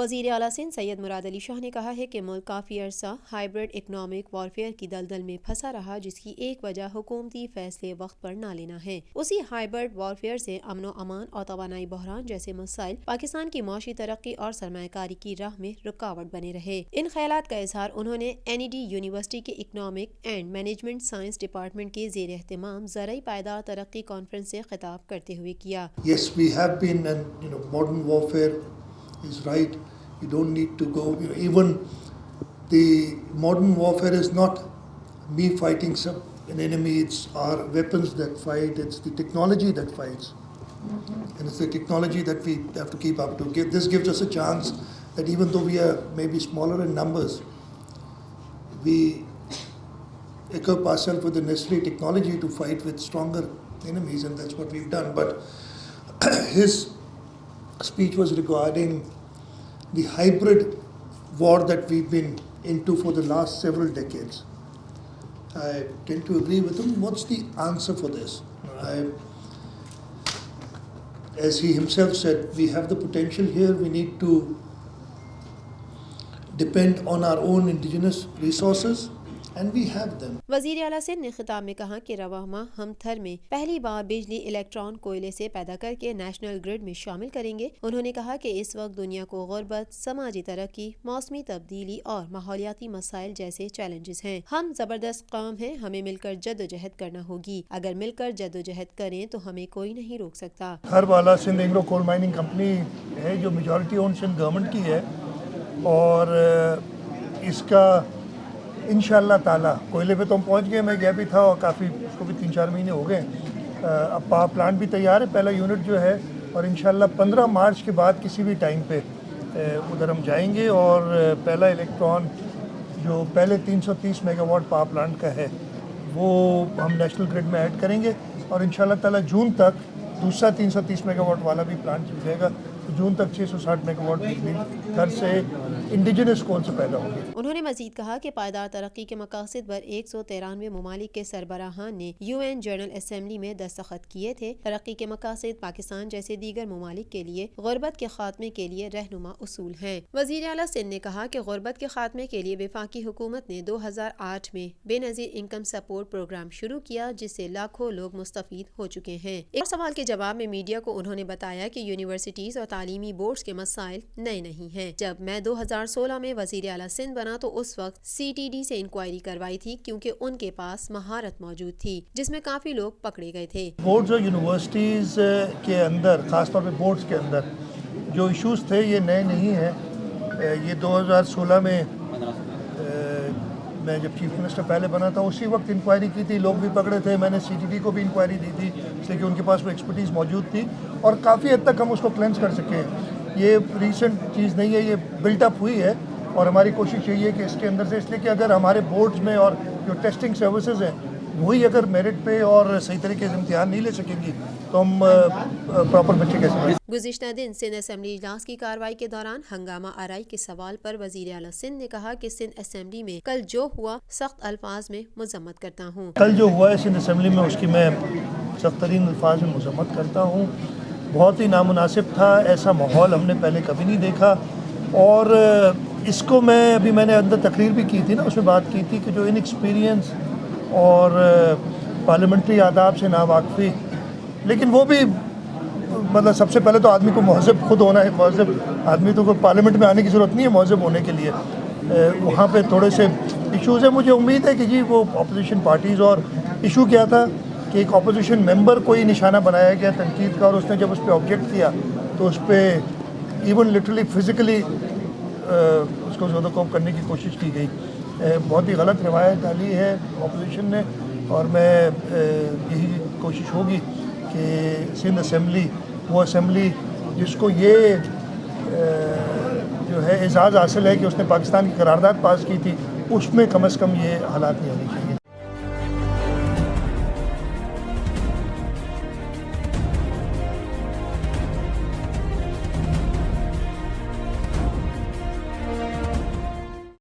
وزیر اعلیٰ سندھ سید مراد علی شاہ نے کہا ہے کہ ملک کافی عرصہ ہائیبرڈ اکنامک وارفیئر کی دلدل میں پھنسا رہا، جس کی ایک وجہ حکومتی فیصلے وقت پر نہ لینا ہے۔ اسی ہائیبرڈ وارفیئر سے امن و امان اور توانائی بحران جیسے مسائل پاکستان کی معاشی ترقی اور سرمایہ کاری کی راہ میں رکاوٹ بنے رہے۔ ان خیالات کا اظہار انہوں نے NED یونیورسٹی کے economic and management science department کے زیر اہتمام زرعی پائیدار ترقی کانفرنس سے خطاب کرتے ہوئے کیا۔ Yes, we have been, and modern warfare is right. You don't need to go. Even the modern warfare is not me fighting an enemy. It's our weapons that fight. It's the technology that fights, and it's the technology that we have to keep up to. This gives us a chance that even though we are maybe smaller in numbers, we equip ourselves with the necessary technology to fight with stronger enemies, and that's what we've done. But his speech was regarding the hybrid war that we've been into for the last several decades. I tend to agree with him. What's the answer for this? As he himself said, we have the potential here. We need to depend on our own indigenous resources, and we have them. وزیر اعلیٰ سندھ نے خطاب میں کہا کہ رواں ماہ ہم تھر میں پہلی بار بجلی الیکٹران کوئلے سے پیدا کر کے نیشنل گرڈ میں شامل کریں گے۔ انہوں نے کہا کہ اس وقت دنیا کو غربت، سماجی ترقی، موسمی تبدیلی اور ماحولیاتی مسائل جیسے چیلنجز ہیں۔ ہم زبردست قوم ہیں، ہمیں مل کر جدوجہد کرنا ہوگی۔ اگر مل کر جدوجہد کریں تو ہمیں کوئی نہیں روک سکتا۔ ہر والا سندھ اینگلو کول مائننگ کمپنی ہے جو میجورٹی اون سندھ گورنمنٹ کی ہے، اور اس کا انشاءاللہ تعالیٰ کوئلے پہ تو ہم پہنچ گئے، میں گیا بھی تھا اور کافی اس کو بھی 3-4 مہینے ہو گئے۔ اب پاور پلانٹ بھی تیار ہے، پہلا یونٹ جو ہے، اور انشاءاللہ 15 مارچ کے بعد کسی بھی ٹائم پہ ادھر ہم جائیں گے، اور پہلا الیکٹران جو پہلے 330 میگا واٹ پاور پلانٹ کا ہے وہ ہم نیشنل گرڈ میں ایڈ کریں گے، اور انشاءاللہ تعالیٰ جون تک دوسرا 330 میگا واٹ والا بھی پلانٹ چل جائے گا۔ جون تک 660 میگا واٹ بجلی گھر سے انڈیجنس کول سے پیدا ہوگی۔ انہوں نے مزید کہا کہ پائیدار ترقی کے مقاصد پر 193 ممالک کے سربراہان نے UN جنرل اسمبلی میں دستخط کیے تھے۔ ترقی کے مقاصد پاکستان جیسے دیگر ممالک کے لیے غربت کے خاتمے کے لیے رہنما اصول ہیں۔ وزیر اعلیٰ سندھ نے کہا کہ غربت کے خاتمے کے لیے وفاقی حکومت نے 2008 میں بے نظیر انکم سپورٹ پروگرام شروع کیا، جس سے لاکھوں لوگ مستفید ہو چکے ہیں۔ ایک سوال کے جواب میں میڈیا کو انہوں نے بتایا کہ یونیورسٹیز اور تعلیمی بورڈز کے مسائل نئے نہیں ہیں۔ جب میں 2016 میں وزیر اعلیٰ سندھ بنا تو اس وقت CTD سے انکوائری کروائی تھی، کیونکہ ان کے پاس مہارت موجود تھی، جس میں کافی لوگ پکڑے گئے تھے۔ بورڈز اور یونیورسٹیز کے اندر، خاص طور پہ بورڈز کے اندر جو ایشوز تھے یہ نئے نہیں ہیں۔ یہ 2016 میں میں جب چیف منسٹر پہلے بنا تھا اسی وقت انکوائری کی تھی، لوگ بھی پکڑے تھے، میں نے CTD کو بھی انکوائری دی تھی، اس لیے کہ ان کے پاس وہ ایکسپرٹیز موجود تھی، اور کافی حد تک ہم اس کو کلینس کر سکے۔ یہ ریسنٹ چیز نہیں ہے، یہ بلٹ اپ ہوئی ہے، اور ہماری کوشش یہی ہے کہ اس کے اندر سے، اس لیے کہ اگر ہمارے بورڈز میں اور جو ٹیسٹنگ سروسز ہیں وہی اگر میرٹ پہ اور صحیح طریقے سے امتحان نہیں لے سکیں گی تو ہم پراپر بچے کیسے پڑھیں۔ گزشتہ دن سندھ اسمبلی اجلاس کی کارروائی کے دوران ہنگامہ آرائی کے سوال پر وزیر اعلیٰ سندھ نے کہا کہ سندھ اسمبلی میں کل جو ہوا سخت الفاظ میں مذمت کرتا ہوں۔ کل جو ہوا ہے سندھ اسمبلی میں اس کی میں سخت ترین الفاظ میں مذمت کرتا ہوں۔ بہت ہی نامناسب تھا، ایسا ماحول ہم نے پہلے کبھی نہیں دیکھا، اور اس کو میں نے اندر تقریر بھی کی تھی نا، اس میں بات کی تھی کہ جو انیکسپیرینس اور پارلیمنٹری آداب سے ناواقفی، لیکن وہ بھی مطلب سب سے پہلے تو آدمی کو مہذب خود ہونا ہے، مہذب آدمی تو پارلیمنٹ میں آنے کی ضرورت نہیں ہے مہذب ہونے کے لیے۔ وہاں پہ تھوڑے سے ایشوز ہیں، مجھے امید ہے کہ جی وہ اپوزیشن پارٹیز، اور ایشو کیا تھا کہ ایک اپوزیشن ممبر کو ہی نشانہ بنایا گیا تنقید کا، اور اس نے جب اس پہ آبجیکٹ کیا تو اس پہ ایون لٹرلی فزیکلی اس کو زیادہ کوپ کرنے کی کوشش کی گئی۔ بہت ہی غلط روایت ڈالی ہے اپوزیشن نے، اور میں یہی کوشش ہوگی کہ سندھ اسمبلی وہ اسمبلی جس کو یہ جو ہے اعزاز حاصل ہے کہ اس نے پاکستان کی قرارداد پاس کی تھی، اس میں کم از کم یہ حالات نہیں ہونے چاہیے۔